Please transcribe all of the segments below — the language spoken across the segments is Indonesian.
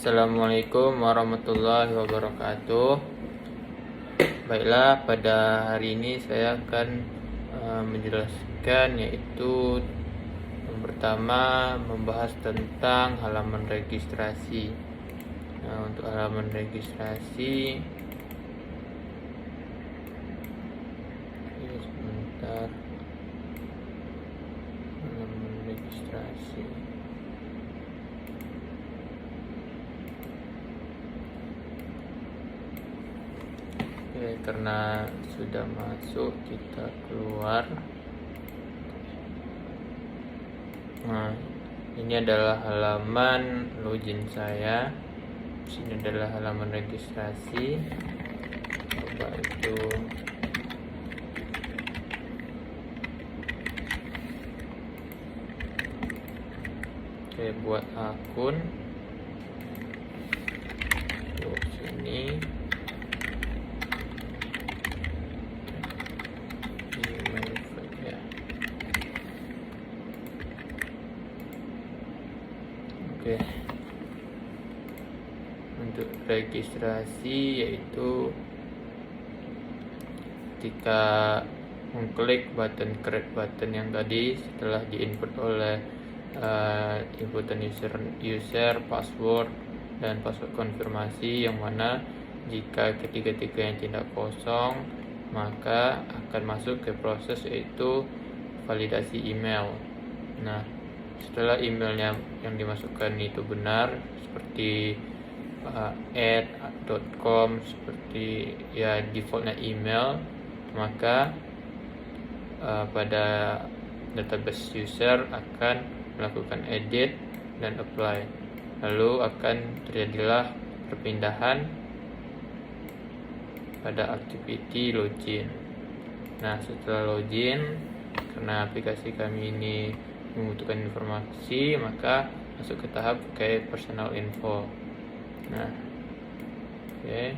Assalamualaikum warahmatullahi wabarakatuh. Baiklah, pada hari ini saya akan menjelaskan, yaitu yang pertama membahas tentang halaman registrasi. Nah, untuk halaman registrasi, sebentar, halaman registrasi. Oke, karena sudah masuk, kita keluar. Nah, ini adalah halaman login saya. Sini adalah halaman registrasi. Coba itu saya buat akun. Yuk, sini. Oke, untuk registrasi yaitu ketika mengklik button create button yang tadi, setelah diinput oleh inputan user, password dan password konfirmasi, yang mana jika ketiga-tiganya tidak kosong maka akan masuk ke proses yaitu validasi email. Nah, setelah emailnya yang dimasukkan itu benar, seperti @.com, seperti ya defaultnya email, maka pada database user akan melakukan edit dan apply, lalu akan terjadilah perpindahan pada activity login. Nah, setelah login, karena aplikasi kami ini membutuhkan informasi, maka masuk ke tahap kayak personal info. Nah, oke.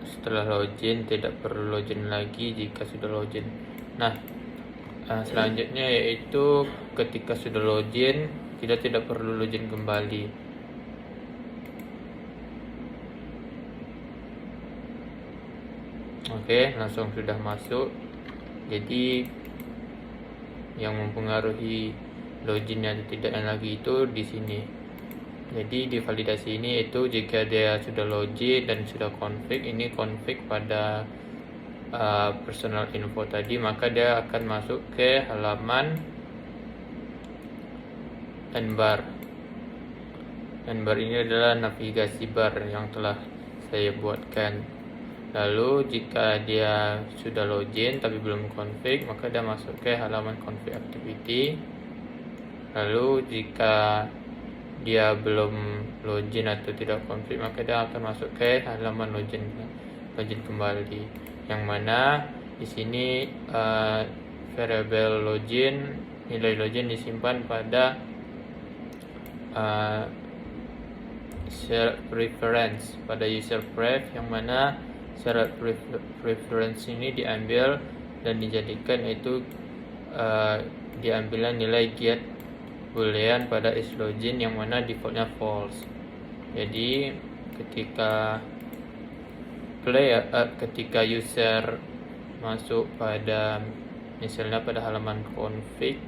Setelah login, tidak perlu login lagi jika sudah login. Nah, selanjutnya yaitu ketika sudah login, kita tidak perlu login kembali. Oke, langsung sudah masuk. Jadi yang mempengaruhi loginnya atau tidaknya lagi itu di sini. Jadi di validasi ini itu jika dia sudah login dan sudah config, ini config pada personal info tadi, maka dia akan masuk ke halaman N-bar. N-bar ini adalah navigasi bar yang telah saya buatkan. Lalu jika dia sudah login tapi belum config, maka dia masuk ke halaman config activity. Lalu jika dia belum login atau tidak config, maka dia akan masuk ke halaman login kembali, yang mana di sini variable login, nilai login disimpan pada share preference pada user pref, yang mana syarat preference ini diambil dan dijadikan itu diambilnya nilai get boolean pada isLogin, yang mana defaultnya false. Jadi ketika ketika user masuk pada, misalnya pada halaman config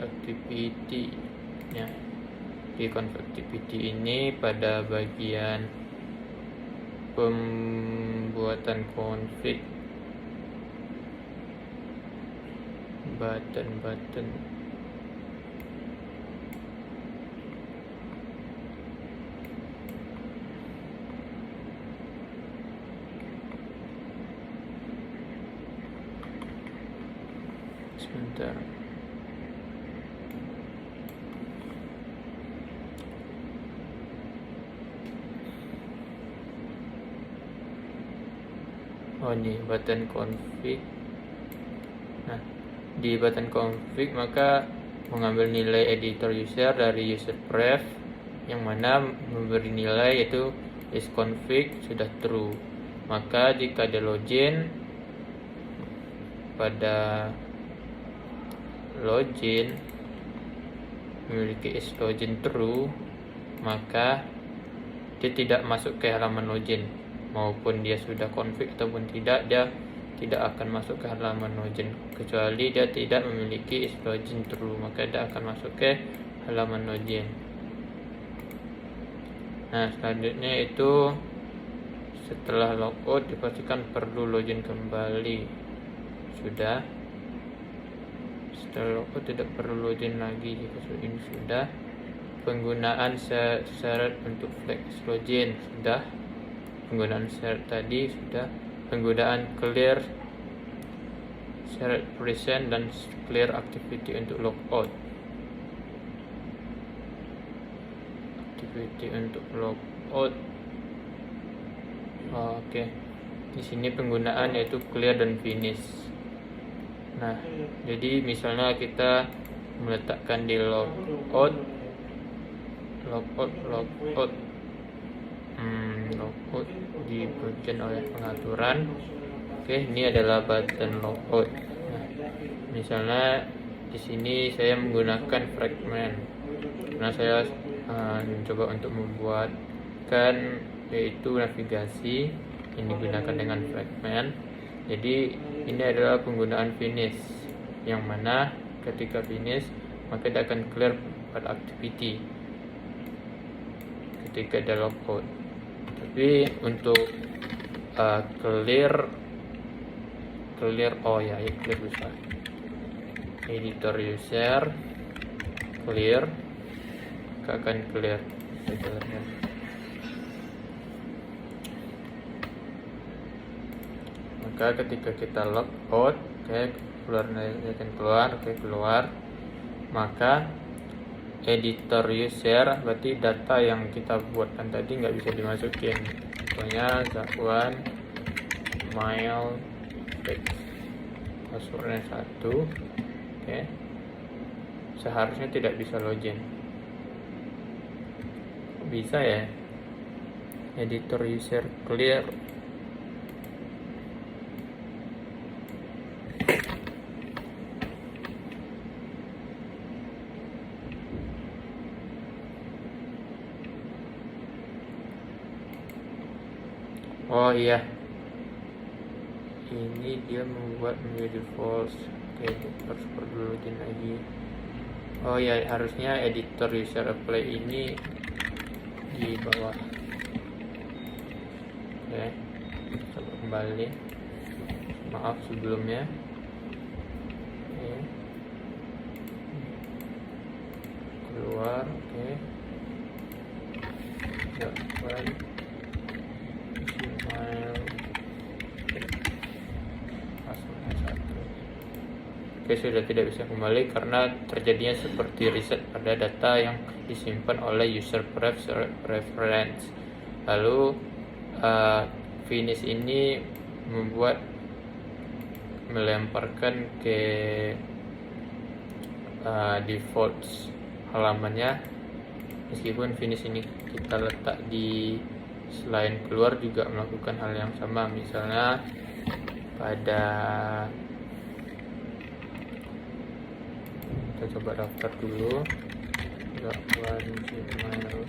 activity ya. Di config activity ini, pada bagian pembuatan config button sebentar. Oh, ini button config. Nah, di button config maka mengambil nilai editor user dari user pref, yang mana memberi nilai yaitu isConfig sudah true. Maka jika dia login, pada login memiliki is login true, maka dia tidak masuk ke halaman login, maupun dia sudah config ataupun tidak, dia tidak akan masuk ke halaman login. Kecuali dia tidak memiliki is login true, maka dia akan masuk ke halaman login. Nah, selanjutnya itu setelah logout dipastikan perlu login kembali. Sudah. Setelah logout tidak perlu login lagi jika ini sudah. Penggunaan syarat untuk flag login sudah. Penggunaan syarat tadi sudah. Penggunaan clear syarat present dan clear activity untuk logout. Activity untuk logout. Oke. Di sini penggunaan yaitu clear dan finish. Nah, jadi misalnya kita meletakkan di logout diberikan oleh pengaturan. Oke, ini adalah button logout. Nah, misalnya di sini saya menggunakan fragment. Nah, saya mencoba untuk membuatkan yaitu navigasi yang digunakan dengan fragment. Jadi ini adalah penggunaan finish, yang mana ketika finish maka dia akan clear pada activity ketika dia logout. Tapi untuk clear bisa editor user clear, maka akan clear. Maka ketika kita logout, keluar, maka editor user berarti data yang kita buatkan tadi nggak bisa dimasukin. Contohnya Zakwan mail text, passwordnya 1. Oke. Seharusnya tidak bisa login. Bisa ya? Editor user clear. Oh iya, ini dia membuat menjadi false. Oke, harus perlu login lagi. Oh ya, harusnya editor user apply ini di bawah. Oke, coba kembali. Maaf sebelumnya. Oke. Keluar. Oke. Kembali. Oke, sudah tidak bisa kembali karena terjadinya seperti reset pada data yang disimpan oleh user preference. Lalu finish ini melemparkan ke default halamannya, meskipun finish ini kita letak di selain keluar juga melakukan hal yang sama. Misalnya pada kita coba daftar dulu, Zakwan Gmail.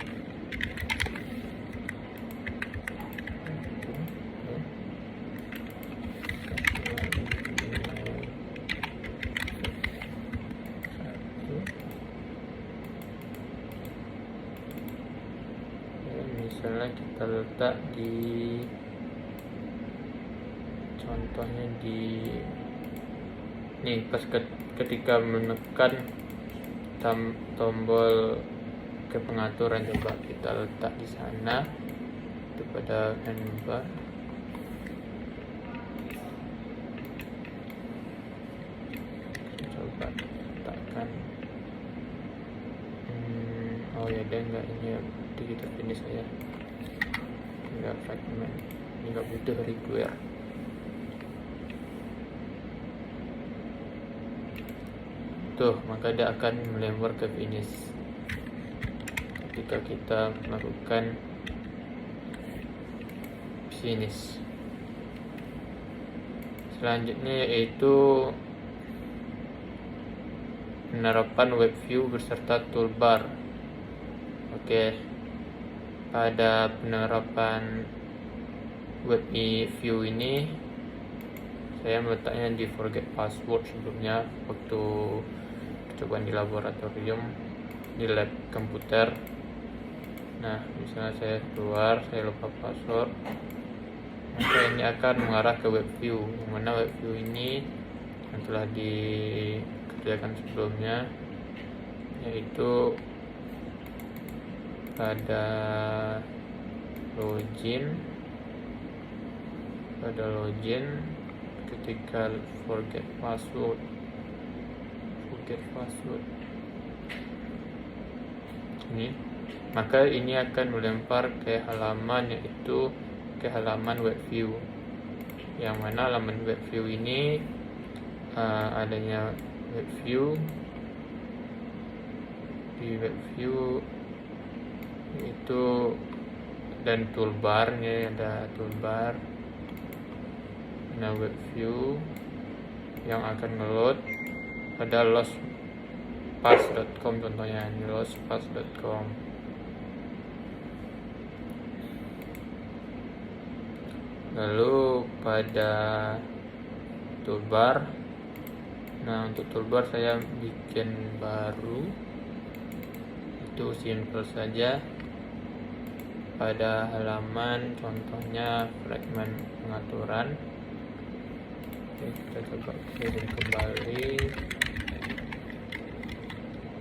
Misalnya kita letak di, contohnya di nih, pas ketika menekan tombol ke pengaturan, coba kita letak di sana itu pada menu bar. Coba letakkan oh ya, dia enggak ini ya, kita finish aja, enggak fragment, ini enggak butuh require. Tuh, maka dia akan melempar ke finish ketika kita melakukan finish. Selanjutnya yaitu penerapan web view beserta toolbar. Oke, pada penerapan web view ini saya meletaknya di forget password sebelumnya waktu percobaan di laboratorium di lab komputer. Nah, misalnya saya keluar, saya lupa password, maka ini akan mengarah ke web view, yang mana web view ini yang telah dikerjakan sebelumnya, yaitu pada login ketika forget password ini, maka ini akan melempar ke halaman, yaitu ke halaman web view, yang mana halaman web view ini adanya web view. Di web view itu dan toolbarnya, ada toolbar. Nah, web view yang akan ngeload pada lostpass.com contohnya, ini lostpass.com. Lalu pada toolbar, nah untuk toolbar saya bikin baru, itu simple saja. Pada halaman contohnya fragment pengaturan. Oke, kita coba kirim kembali.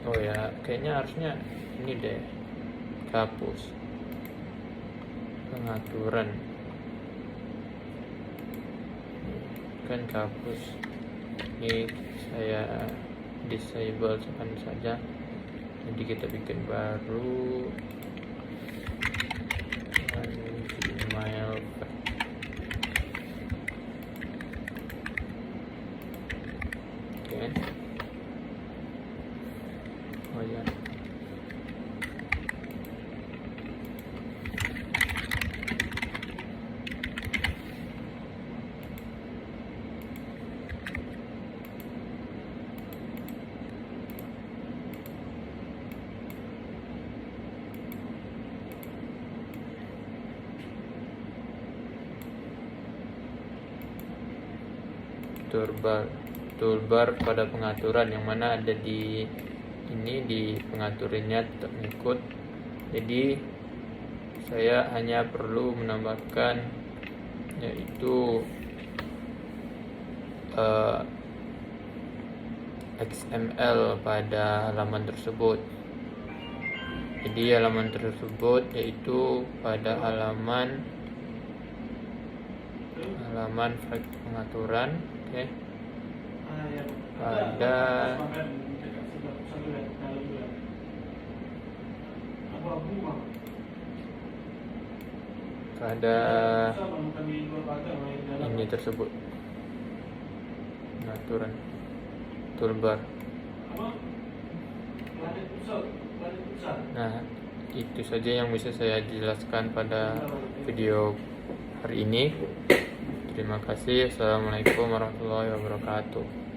Oh ya, kayaknya harusnya ini deh, hapus pengaturan, kan hapus. Ini saya disable saja, jadi kita bikin baru email. Oke. Oh ya, toolbar pada pengaturan, yang mana ada di ini, di pengaturannya tetap ngikut. Jadi saya hanya perlu menambahkan yaitu XML pada halaman tersebut. Jadi halaman tersebut yaitu pada halaman pengaturan. Oke. Pada ini tersebut, pengaturan toolbar. Nah, itu saja yang bisa saya jelaskan pada video hari ini. Terima kasih. Assalamualaikum warahmatullahi wabarakatuh.